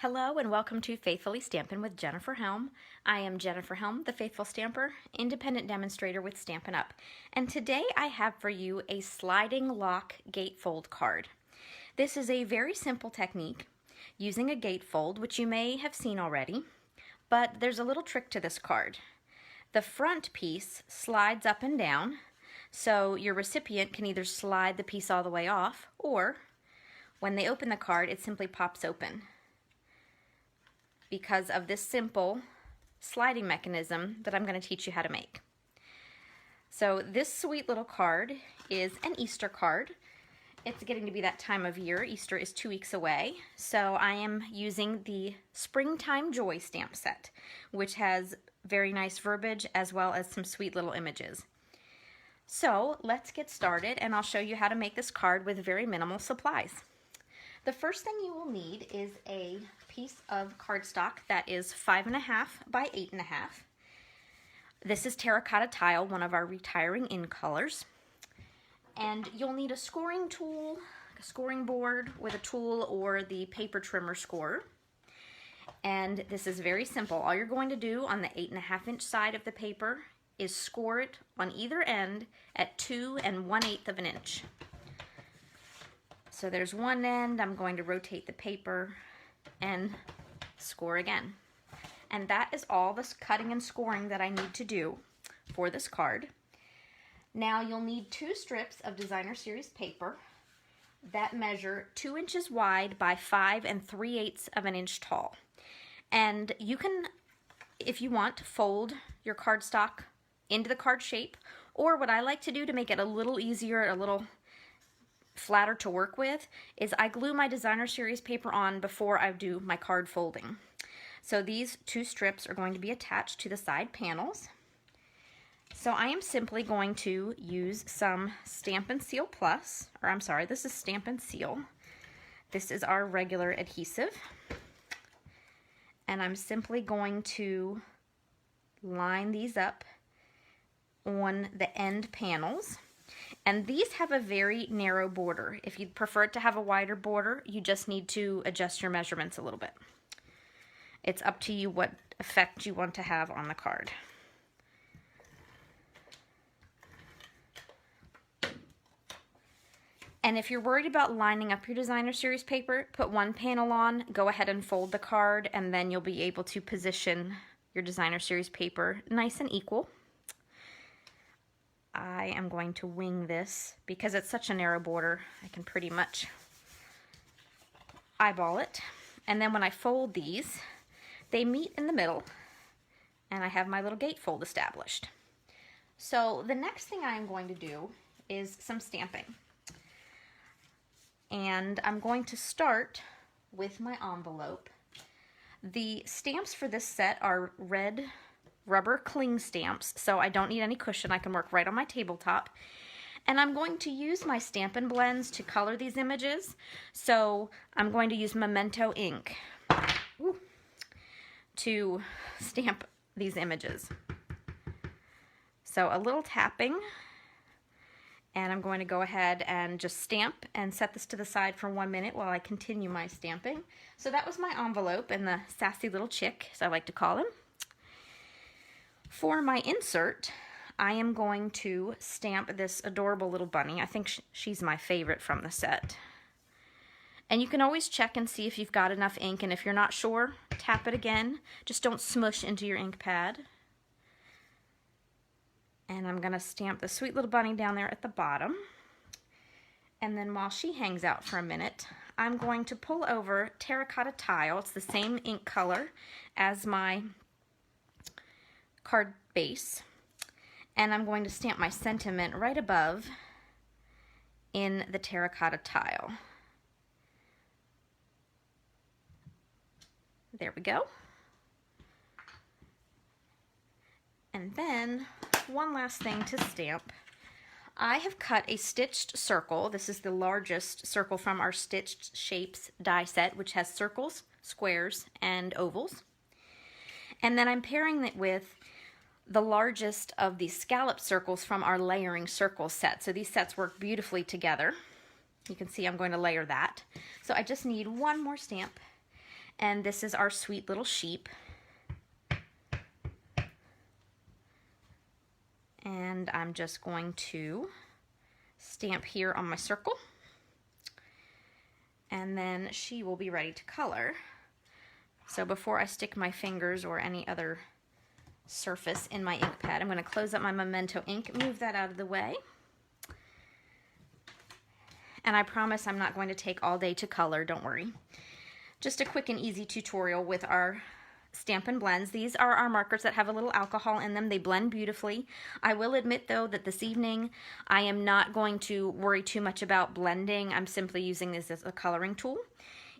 Hello and welcome to Faithfully Stampin' with Jennifer Helm. I am Jennifer Helm, the Faithful Stamper, independent demonstrator with Stampin' Up. And today I have for you a sliding lock gatefold card. This is a very simple technique using a gatefold, which you may have seen already, but there's a little trick to this card. The front piece slides up and down, so your recipient can either slide the piece all the way off, or when they open the card, it simply pops open, because of this simple sliding mechanism that I'm going to teach you how to make. So this sweet little card is an Easter card. It's getting to be that time of year. Easter is 2 weeks away. So I am using the Springtime Joy stamp set, which has very nice verbiage as well as some sweet little images. So let's get started and I'll show you how to make this card with very minimal supplies. The first thing you will need is a piece of cardstock that is 5.5 by 8.5. This is terracotta tile, one of our retiring in colors. And you'll need a scoring tool, a scoring board with a tool, or the paper trimmer scorer. And this is very simple. All you're going to do on the 8.5 inch side of the paper is score it on either end at 2 1/8 of an inch. So there's one end. I'm going to rotate the paper and score again. And that is all this cutting and scoring that I need to do for this card. Now you'll need 2 strips of designer series paper that measure 2 inches wide by 5 3/8 of an inch tall. And you can, if you want, fold your cardstock into the card shape, or what I like to do to make it a little easier, a little flatter to work with, is I glue my designer series paper on before I do my card folding. So these 2 strips are going to be attached to the side panels. So I am simply going to use some Stampin' Seal Plus, or I'm sorry, this is Stampin' Seal. This is our regular adhesive. And I'm simply going to line these up on the end panels. And these have a very narrow border. If you'd prefer it to have a wider border, you just need to adjust your measurements a little bit. It's up to you what effect you want to have on the card. And if you're worried about lining up your designer series paper, put one panel on, go ahead and fold the card, and then you'll be able to position your designer series paper nice and equal. I am going to wing this because it's such a narrow border. I can pretty much eyeball it. And then when I fold these, they meet in the middle and I have my little gatefold established. So the next thing I am going to do is some stamping. And I'm going to start with my envelope. The stamps for this set are red rubber cling stamps, so I don't need any cushion. I can work right on my tabletop. And I'm going to use my Stampin' Blends to color these images. So I'm going to use Memento ink to stamp these images. So a little tapping, and I'm going to go ahead and just stamp and set this to the side for 1 minute while I continue my stamping. So that was my envelope and the sassy little chick, as I like to call him. For my insert, I am going to stamp this adorable little bunny. I think she's my favorite from the set. And you can always check and see if you've got enough ink, and if you're not sure, tap it again. Just don't smush into your ink pad. And I'm going to stamp the sweet little bunny down there at the bottom. And then while she hangs out for a minute, I'm going to pull over terracotta tile. It's the same ink color as my card base, and I'm going to stamp my sentiment right above in the terracotta tile. There we go. And then one last thing to stamp. I have cut a stitched circle. This is the largest circle from our Stitched Shapes die set, which has circles, squares, and ovals. And then I'm pairing it with the largest of the scallop circles from our layering circle set. So these sets work beautifully together. You can see I'm going to layer that. So I just need one more stamp, And this is our sweet little sheep. And I'm just going to stamp here on my circle. And then she will be ready to color. So before I stick my fingers or any other surface in my ink pad, I'm going to close up my Memento ink, move that out of the way. And I promise I'm not going to take all day to color, don't worry. Just a quick and easy tutorial with our Stampin' Blends. These are our markers that have a little alcohol in them. They blend beautifully. I will admit though that this evening I am not going to worry too much about blending. I'm simply using this as a coloring tool.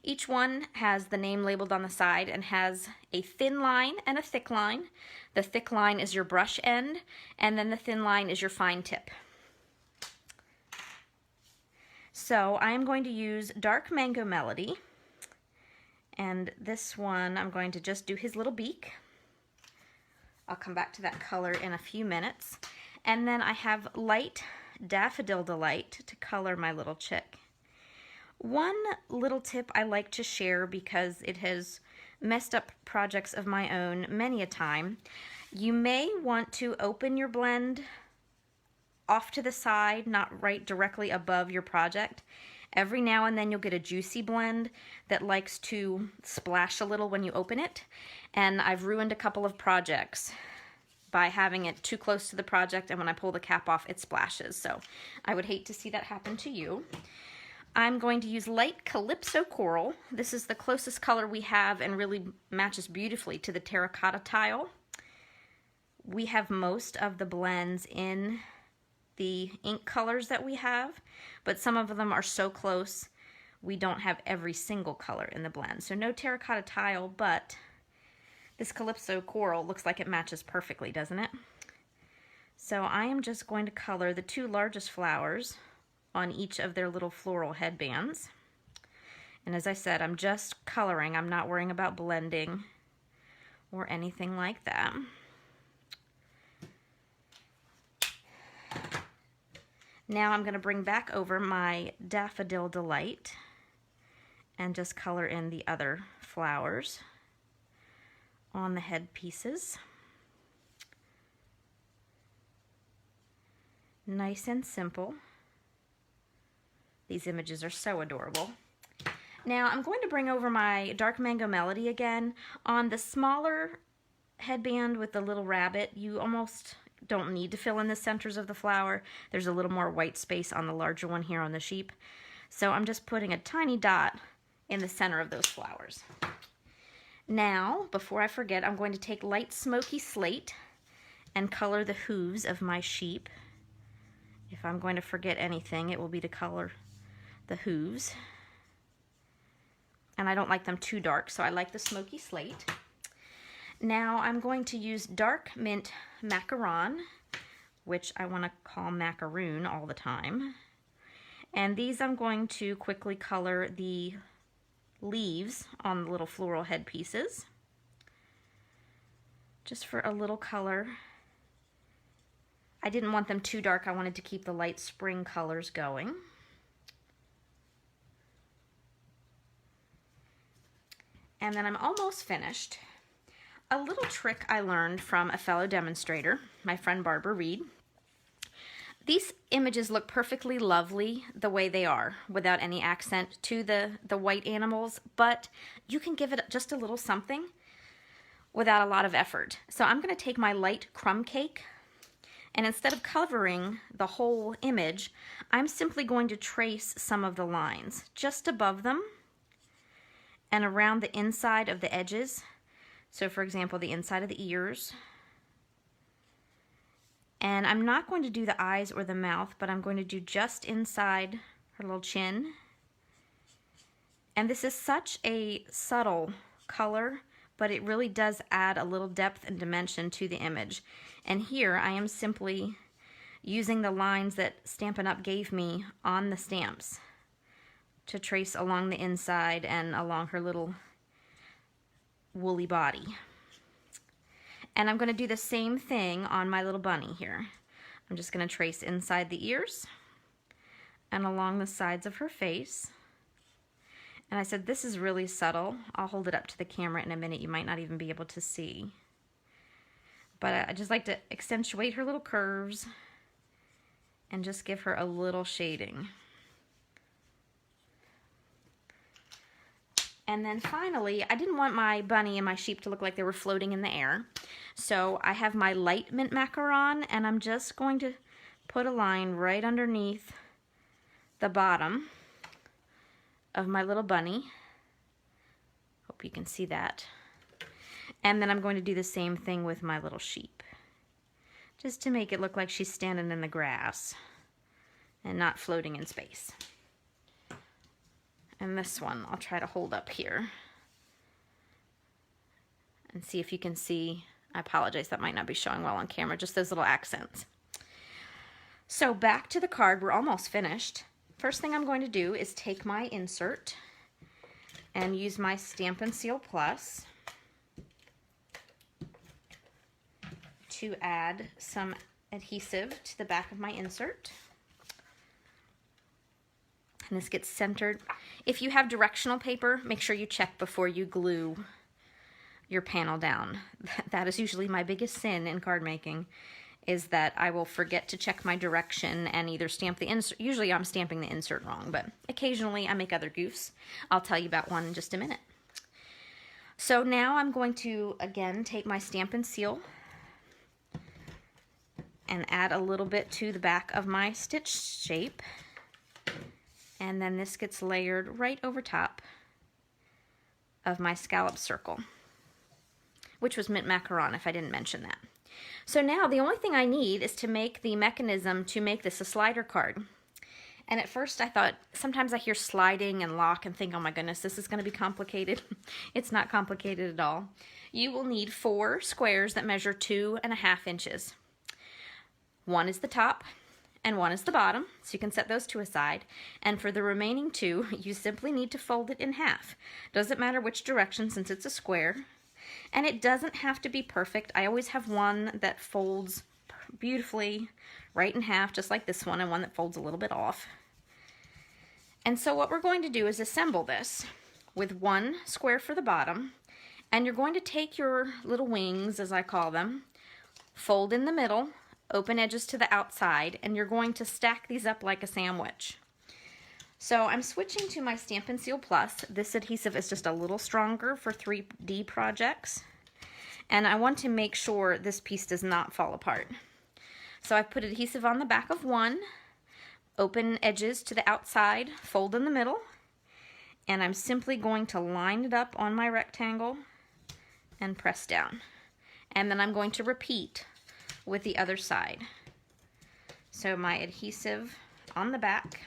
Each one has the name labeled on the side and has a thin line and a thick line. The thick line is your brush end, and then the thin line is your fine tip. So I am going to use Dark Mango Melody, and this one I'm going to just do his little beak. I'll come back to that color in a few minutes. And then I have Light Daffodil Delight to color my little chick. One little tip I like to share because it has messed up projects of my own many a time. You may want to open your blend off to the side, not right directly above your project. Every now and then you'll get a juicy blend that likes to splash a little when you open it, and I've ruined a couple of projects by having it too close to the project, and when I pull the cap off it splashes. So I would hate to see that happen to you. I'm going to use Light Calypso Coral. This is the closest color we have and really matches beautifully to the terracotta tile. We have most of the blends in the ink colors that we have, but some of them are so close we don't have every single color in the blend. So no terracotta tile, but this Calypso Coral looks like it matches perfectly, doesn't it? So I am just going to color the two largest flowers on each of their little floral headbands. And as I said, I'm just coloring. I'm not worrying about blending or anything like that. Now I'm going to bring back over my Daffodil Delight and just color in the other flowers on the head pieces. Nice and simple. These images are so adorable. Now I'm going to bring over my Dark Mango Melody again. On the smaller headband with the little rabbit, you almost don't need to fill in the centers of the flower. There's a little more white space on the larger one here on the sheep. So I'm just putting a tiny dot in the center of those flowers. Now, before I forget, I'm going to take Light Smoky Slate and color the hooves of my sheep. If I'm going to forget anything, it will be to color the hooves. And I don't like them too dark, so I like the smoky slate. Now I'm going to use Dark Mint Macaron, which I want to call macaroon all the time. And these I'm going to quickly color the leaves on the little floral head pieces. Just for a little color. I didn't want them too dark. I wanted to keep the light spring colors going. And then I'm almost finished. A little trick I learned from a fellow demonstrator, my friend Barbara Reed. These images look perfectly lovely the way they are, without any accent to the white animals, but you can give it just a little something without a lot of effort. So I'm going to take my light crumb cake, and instead of covering the whole image, I'm simply going to trace some of the lines just above them and around the inside of the edges. So for example, the inside of the ears. And I'm not going to do the eyes or the mouth, but I'm going to do just inside her little chin. And this is such a subtle color, but it really does add a little depth and dimension to the image. And here I am simply using the lines that Stampin' Up! Gave me on the stamps to trace along the inside and along her little woolly body. And I'm going to do the same thing on my little bunny here. I'm just going to trace inside the ears and along the sides of her face. And I said, this is really subtle. I'll hold it up to the camera in a minute. You might not even be able to see. But I just like to accentuate her little curves and just give her a little shading. And then finally, I didn't want my bunny and my sheep to look like they were floating in the air. So I have my light mint macaron, and I'm just going to put a line right underneath the bottom of my little bunny. Hope you can see that. And then I'm going to do the same thing with my little sheep, just to make it look like she's standing in the grass and not floating in space. And this one I'll try to hold up here and see if you can see. I apologize, that might not be showing well on camera, just those little accents. So back to the card, we're almost finished. First thing I'm going to do is take my insert and use my Stampin' Seal Plus to add some adhesive to the back of my insert. And this gets centered. If you have directional paper, make sure you check before you glue your panel down. That is usually my biggest sin in card making, is that I will forget to check my direction and either stamp the insert. Usually I'm stamping the insert wrong, but occasionally I make other goofs. I'll tell you about one in just a minute. So now I'm going to, again, take my Stampin' Seal and add a little bit to the back of my stitch shape. And then this gets layered right over top of my scallop circle, which was mint macaron, if I didn't mention that. So now the only thing I need is to make the mechanism to make this a slider card. And at first I thought, sometimes I hear sliding and lock and think, oh my goodness, this is going to be complicated. It's not complicated at all. You will need 4 squares that measure 2.5 inches. One is the top and one is the bottom, so you can set those 2 aside. And for the remaining 2, you simply need to fold it in half. Doesn't matter which direction since it's a square. And it doesn't have to be perfect. I always have one that folds beautifully right in half, just like this one, and one that folds a little bit off. And so what we're going to do is assemble this with 1 square for the bottom, and you're going to take your little wings, as I call them, fold in the middle, open edges to the outside, and you're going to stack these up like a sandwich. So I'm switching to my Stampin' Seal Plus. This adhesive is just a little stronger for 3D projects. And I want to make sure this piece does not fall apart. So I've put adhesive on the back of one, open edges to the outside, fold in the middle, and I'm simply going to line it up on my rectangle and press down. And then I'm going to repeat with the other side. So my adhesive on the back,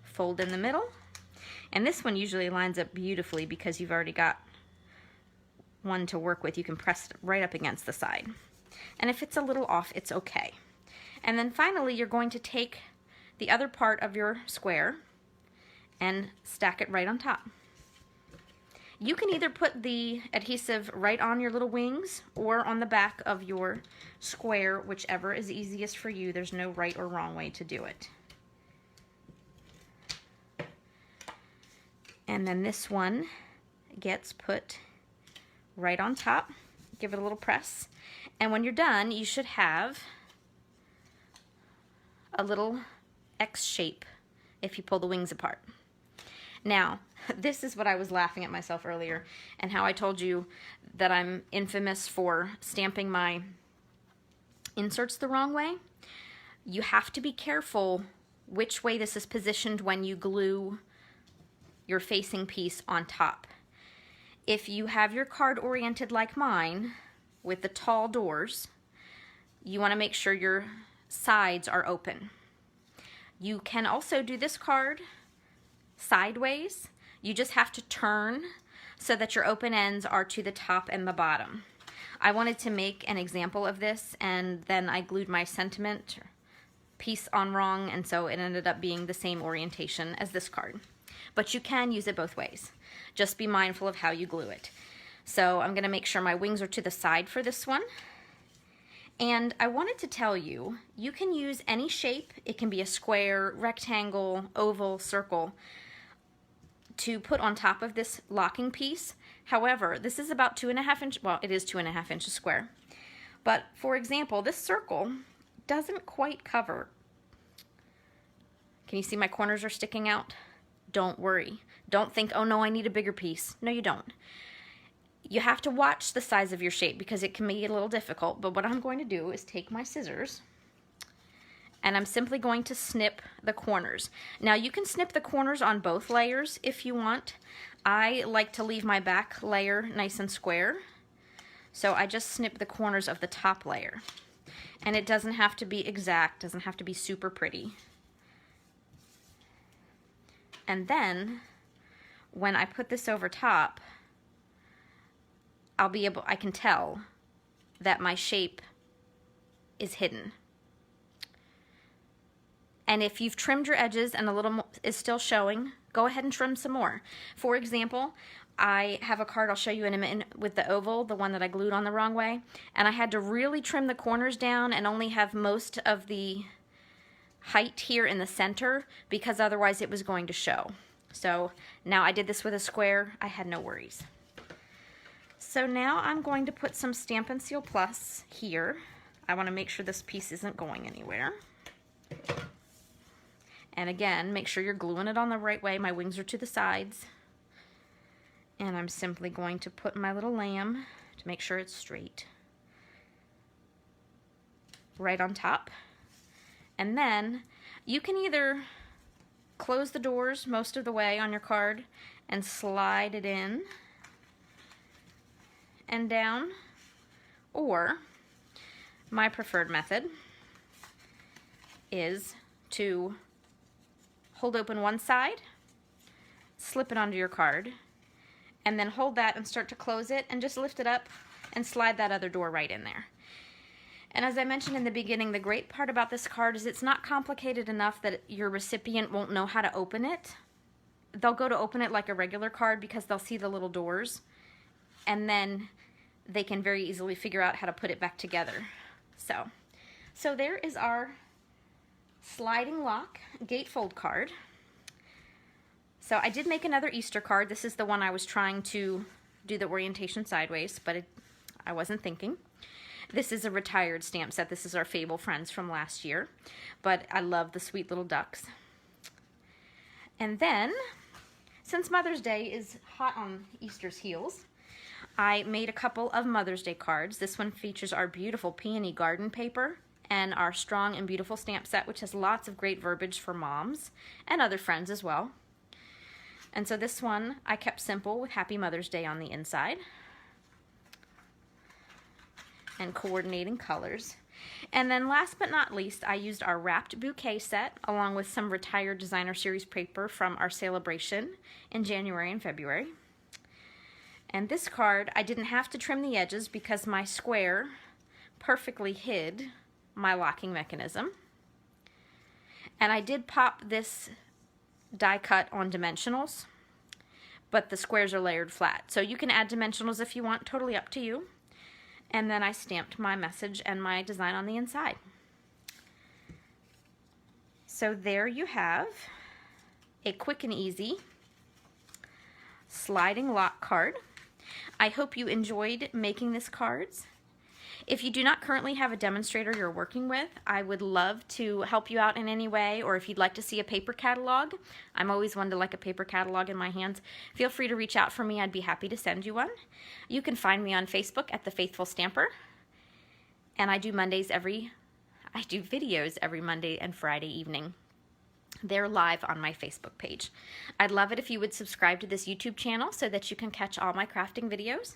fold in the middle, and this one usually lines up beautifully because you've already got one to work with. You can press it right up against the side. And if it's a little off, it's okay. And then finally, you're going to take the other part of your square and stack it right on top. You can either put the adhesive right on your little wings or on the back of your square, whichever is easiest for you. There's no right or wrong way to do it. And then this one gets put right on top. Give it a little press. And when you're done, you should have a little X shape if you pull the wings apart. Now, this is what I was laughing at myself earlier, and how I told you that I'm infamous for stamping my inserts the wrong way. You have to be careful which way this is positioned when you glue your facing piece on top. If you have your card oriented like mine with the tall doors, you want to make sure your sides are open. You can also do this card sideways. You just have to turn so that your open ends are to the top and the bottom. I wanted to make an example of this, and then I glued my sentiment piece on wrong, and so it ended up being the same orientation as this card. But you can use it both ways. Just be mindful of how you glue it. So I'm going to make sure my wings are to the side for this one. And I wanted to tell you, you can use any shape. It can be a square, rectangle, oval, circle, to put on top of this locking piece. However, this is about 2.5 inches, well, it is 2.5 inches square. But for example, this circle doesn't quite cover. Can you see my corners are sticking out? Don't worry. Don't think, oh no, I need a bigger piece. No, you don't. You have to watch the size of your shape because it can be a little difficult, but what I'm going to do is take my scissors and I'm simply going to snip the corners. Now you can snip the corners on both layers if you want. I like to leave my back layer nice and square, so I just snip the corners of the top layer. And it doesn't have to be exact, doesn't have to be super pretty. And then when I put this over top, I can tell that my shape is hidden. And if you've trimmed your edges and a little is still showing, go ahead and trim some more. For example, I have a card I'll show you in a minute with the oval, the one that I glued on the wrong way, and I had to really trim the corners down and only have most of the height here in the center because otherwise it was going to show. So now I did this with a square, I had no worries. So now I'm going to put some Stampin' Seal Plus here. I want to make sure this piece isn't going anywhere. And again, make sure you're gluing it on the right way. My wings are to the sides. And I'm simply going to put my little lamb to make sure it's straight right on top. And then you can either close the doors most of the way on your card and slide it in and down, or my preferred method is to hold open one side, slip it onto your card, and then hold that and start to close it and just lift it up and slide that other door right in there. And as I mentioned in the beginning, the great part about this card is it's not complicated enough that your recipient won't know how to open it. They'll go to open it like a regular card because they'll see the little doors, and then they can very easily figure out how to put it back together. So there is our sliding lock gatefold card. So I did make another Easter card. This is the one I was trying to do the orientation sideways, but I wasn't thinking. This is a retired stamp set. This is our Fable Friends from last year, but I love the sweet little ducks. And then, since Mother's Day is hot on Easter's heels, I made a couple of Mother's Day cards. This one features our beautiful peony garden paper and our Strong and Beautiful stamp set, which has lots of great verbiage for moms and other friends as well. And so this one I kept simple with Happy Mother's Day on the inside and coordinating colors. And then last but not least, I used our wrapped bouquet set along with some retired designer series paper from our celebration in January and February. And this card, I didn't have to trim the edges because my square perfectly hid my locking mechanism. And I did pop this die cut on dimensionals, but the squares are layered flat. So you can add dimensionals if you want, totally up to you. And then I stamped my message and my design on the inside. So there you have a quick and easy sliding lock card. I hope you enjoyed making this cards. If you do not currently have a demonstrator you're working with, I would love to help you out in any way, or if you'd like to see a paper catalog, I'm always one to like a paper catalog in my hands. Feel free to reach out for me. I'd be happy to send you one. You can find me on Facebook at The Faithful Stamper, and I do videos every Monday and Friday evening. They're live on my Facebook page. I'd love it if you would subscribe to this YouTube channel so that you can catch all my crafting videos.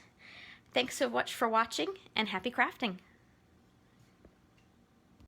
Thanks so much for watching, and happy crafting!